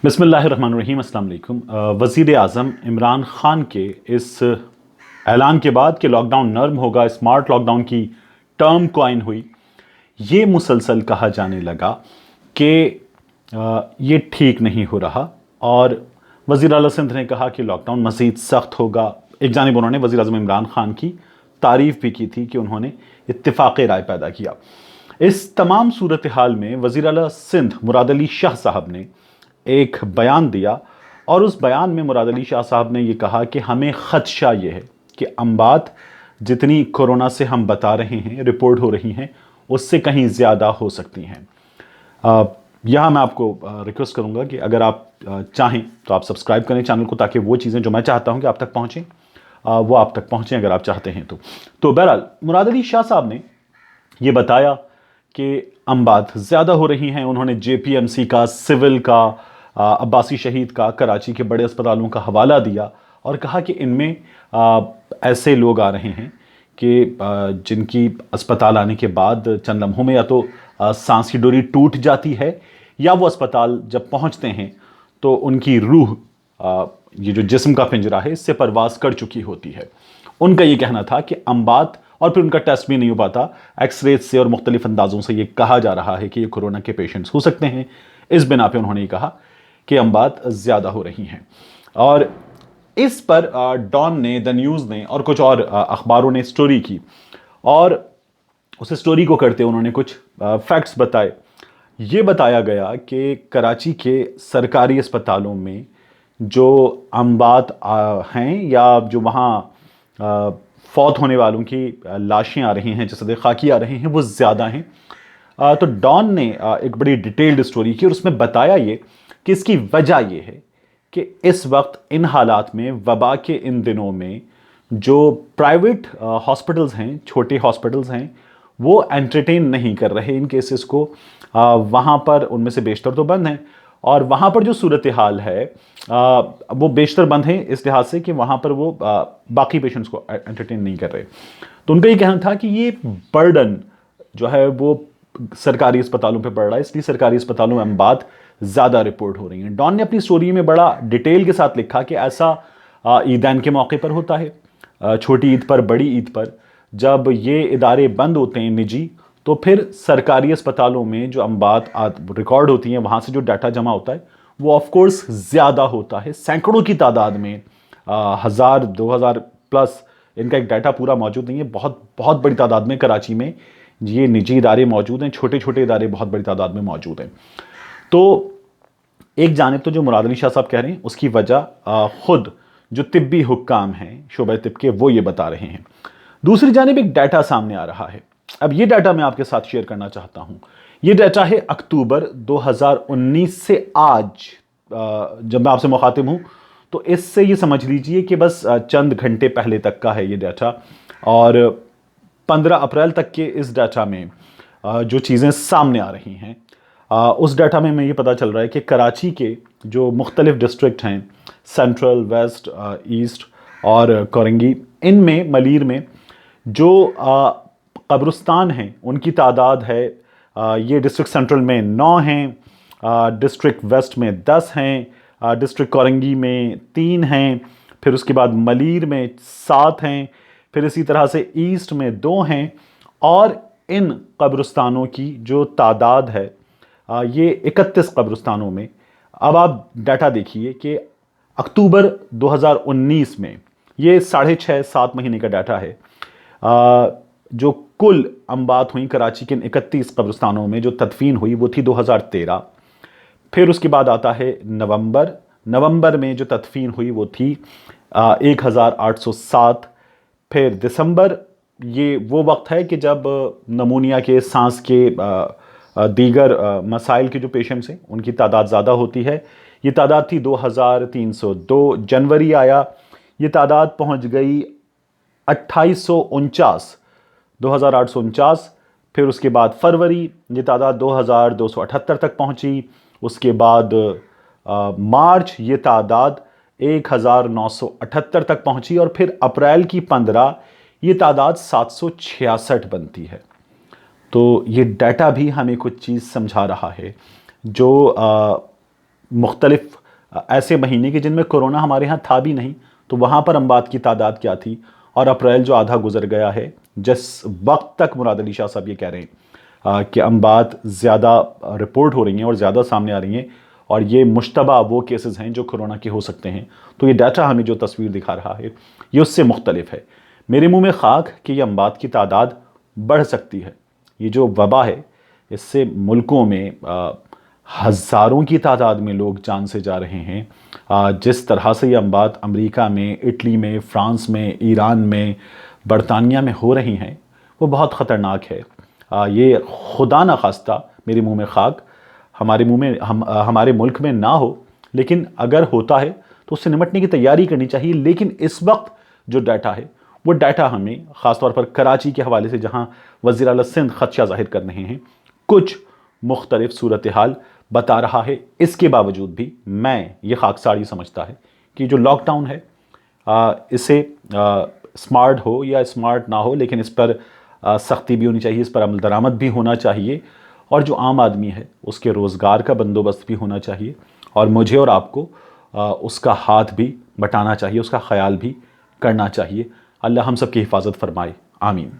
बिस्मिल्लाहिर्रहमानिर्रहीम, अस्सलाम वालेकुम। वज़ीर आज़म इमरान ख़ान के इस ऐलान के बाद कि लॉकडाउन नर्म होगा, स्मार्ट लॉकडाउन की टर्म कॉइन हुई, ये मुसलसल कहा जाने लगा कि ये ठीक नहीं हो रहा। और वज़ीर आला सिंध ने कहा कि लॉकडाउन मज़ीद सख्त होगा। एक जानिब उन्होंने वज़ीर आज़म इमरान ख़ान की तारीफ़ भी की थी कि उन्होंने इत्तिफ़ाक़ राय पैदा किया। इस तमाम सूरत हाल में वज़ीर आला सिंध मुराद अली शाह साहब ने एक बयान दिया, और उस बयान में मुराद अली शाह साहब ने यह कहा कि हमें ख़दशा ये है कि अम्बात जितनी कोरोना से हम बता रहे हैं, रिपोर्ट हो रही हैं, उससे कहीं ज़्यादा हो सकती हैं। यहाँ मैं आपको रिक्वेस्ट करूँगा कि अगर आप चाहें तो आप सब्सक्राइब करें चैनल को, ताकि वो चीज़ें जो मैं चाहता हूँ कि आप तक पहुँचें वो आप तक पहुँचें, अगर आप चाहते हैं तो बहरहाल मुराद अली शाह साहब ने ये बताया कि अम्बात ज़्यादा हो रही हैं। उन्होंने JPMC का, सिविल का, अब्बासी शहीद का, कराची के बड़े अस्पतालों का हवाला दिया और कहा कि इनमें ऐसे लोग आ रहे हैं कि जिनकी अस्पताल आने के बाद चंद लम्हों में या तो सांस की डोरी टूट जाती है, या वो अस्पताल जब पहुंचते हैं तो उनकी रूह, ये जो जिस्म का पिंजरा है, इससे परवास कर चुकी होती है। उनका ये कहना था कि अम्बात, और फिर उनका टेस्ट भी नहीं हो पाता, एक्सरे से और मुख्तलिफ अंदाज़ों से ये कहा जा रहा है कि ये कोरोना के पेशेंट्स हो सकते हैं। इस बिना पे उन्होंने ये कहा कि अम्बात ज़्यादा हो रही हैं। और इस पर डॉन ने, द न्यूज़ ने और कुछ और अखबारों ने स्टोरी की, और उस स्टोरी को करते उन्होंने कुछ फैक्ट्स बताए। ये बताया गया कि कराची के सरकारी अस्पतालों में जो अम्बात हैं, या जो वहाँ फौत होने वालों की लाशें आ रही हैं, जसद खाकी आ रहे हैं, वो ज़्यादा हैं। तो डॉन ने एक बड़ी डिटेल्ड स्टोरी की, और उसमें बताया ये कि इसकी वजह ये है कि इस वक्त इन हालात में, वबा के इन दिनों में, जो प्राइवेट हॉस्पिटल्स हैं, छोटे हॉस्पिटल्स हैं, वो एंटरटेन नहीं कर रहे इन केसेस को। वहाँ पर उनमें से बेशतर तो बंद हैं, और वहाँ पर जो सूरत हाल है वो बेशतर बंद है इस लिहाज से कि वहाँ पर वो बाकी पेशेंट्स को एंटरटेन नहीं कर रहे। तो उनका ये कहना था कि ये बर्डन जो है वो सरकारी अस्पतालों पे पड़ रहा है, इसलिए सरकारी अस्पतालों में अम्बात ज़्यादा रिपोर्ट हो रही हैं। डॉन ने अपनी स्टोरी में बड़ा डिटेल के साथ लिखा कि ऐसा ईदैन के मौके पर होता है, छोटी ईद पर, बड़ी ईद पर, जब ये इदारे बंद होते हैं निजी, तो फिर सरकारी अस्पतालों में जो अम्बात रिकॉर्ड होती हैं, वहाँ से जो डाटा जमा होता है वो ऑफ कोर्स ज़्यादा होता है, सैकड़ों की तादाद में, 1000 2000 प्लस। इनका एक डाटा पूरा मौजूद नहीं है। बहुत बहुत बड़ी तादाद में कराची में ये निजी इदारे मौजूद हैं, छोटे छोटे इदारे बहुत बड़ी तादाद में मौजूद हैं। तो एक जानिब तो जो मुराद अली शाह साहब कह रहे हैं, उसकी वजह खुद जो तिब्बी हुक्काम हैं, शोबे तिब के, वो ये बता रहे हैं। दूसरी जानिब एक डाटा सामने आ रहा है। अब ये डाटा मैं आपके साथ शेयर करना चाहता हूँ। ये डाटा है अक्टूबर 2019 से आज। जब मैं आपसे मुखातिब हूँ तो इससे ये समझ लीजिए कि बस चंद घंटे पहले तक का है ये डाटा, और 15 अप्रैल तक के इस डाटा में जो चीज़ें सामने आ रही हैं, उस डाटा में ये पता चल रहा है कि कराची के जो मुख्तलिफ डिस्ट्रिक्ट हैं, सेंट्रल, वेस्ट, ईस्ट और कोरंगी, इनमें, मलीर में जो कब्रिस्तान हैं उनकी तादाद है, ये डिस्ट्रिक्ट सेंट्रल में 9 हैं, डिस्ट्रिक्ट वेस्ट में 10 हैं, डिस्ट्रिक्ट कोरंगी में 3 हैं, फिर उसके बाद मलीर में 7 हैं, फिर इसी तरह से ईस्ट में 2 हैं। और इन कब्रिस्तानों की जो तादाद है, ये 31 कब्रिस्तानों में। अब आप डाटा देखिए कि अक्टूबर 2019 में, ये 6.5-7 महीने का डाटा है, जो कुल अम्बात हुई कराची के 31 कब्रिस्तानों में, जो तदफीन हुई वो थी 2013। फिर उसके बाद आता है नवंबर में जो तदफीन हुई वो थी 1807। फिर दिसंबर, ये वो वक्त है कि जब नमूनिया के, सांस के, दीगर मसाइल के जो पेशेंट्स हैं उनकी तादाद ज़्यादा होती है। ये तादाद थी 2302। जनवरी आया, ये तादाद पहुंच गई 2849। फिर उसके बाद फरवरी, ये तादाद 2278 तक पहुंची। उसके बाद मार्च, ये तादाद 1978 तक पहुंची, और फिर अप्रैल की 15 ये तादाद 766 बनती है। तो ये डाटा भी हमें कुछ चीज़ समझा रहा है। जो مختلف ایسے مہینے کہ جن میں کورونا ہمارے ہاں تھا بھی نہیں، تو وہاں پر اموات کی تعداد کیا تھی، اور اپریل جو آدھا گزر گیا ہے، جس وقت تک مراد علی شاہ صاحب یہ کہہ رہے ہیں کہ اموات زیادہ رپورٹ ہو رہی ہیں اور زیادہ سامنے آ رہی ہیں، اور یہ مشتبہ وہ کیسز ہیں جو کورونا کے ہو سکتے ہیں، تو یہ ڈیٹا ہمیں جو تصویر دکھا رہا ہے یہ اس سے مختلف ہے۔ میرے منہ میں خاک کہ یہ اموات کی تعداد بڑھ سکتی ہے۔ یہ جو وبا ہے اس سے ملکوں میں ہزاروں کی تعداد میں لوگ جان سے جا رہے ہیں۔ جس طرح سے یہ اموات امریکہ میں، اٹلی میں، فرانس میں، ایران میں، برطانیہ میں ہو رہی ہیں وہ بہت خطرناک ہے۔ یہ خدا نخواستہ میرے منہ میں خاک ہمارے ملک میں نہ ہو، لیکن اگر ہوتا ہے تو اس سے نمٹنے کی تیاری کرنی چاہیے۔ لیکن اس وقت جو ڈیٹا ہے وہ ڈیٹا ہمیں خاص طور پر کراچی کے حوالے سے، جہاں وزیر اعلیٰ سندھ خدشہ ظاہر کر رہے ہیں، کچھ مختلف صورتحال بتا رہا ہے۔ اس کے باوجود بھی میں یہ خاکساری سمجھتا ہے کہ جو لاک ڈاؤن ہے اسے اسمارٹ ہو یا اسمارٹ نہ ہو، لیکن اس پر سختی بھی ہونی چاہیے، اس پر عمل درآمد بھی ہونا چاہیے، اور جو عام آدمی ہے اس کے روزگار کا بندوبست بھی ہونا چاہیے، اور مجھے اور آپ کو اس کا ہاتھ بھی بٹانا چاہیے، اس کا خیال بھی کرنا چاہیے۔ اللہ ہم سب کی حفاظت فرمائے، آمین۔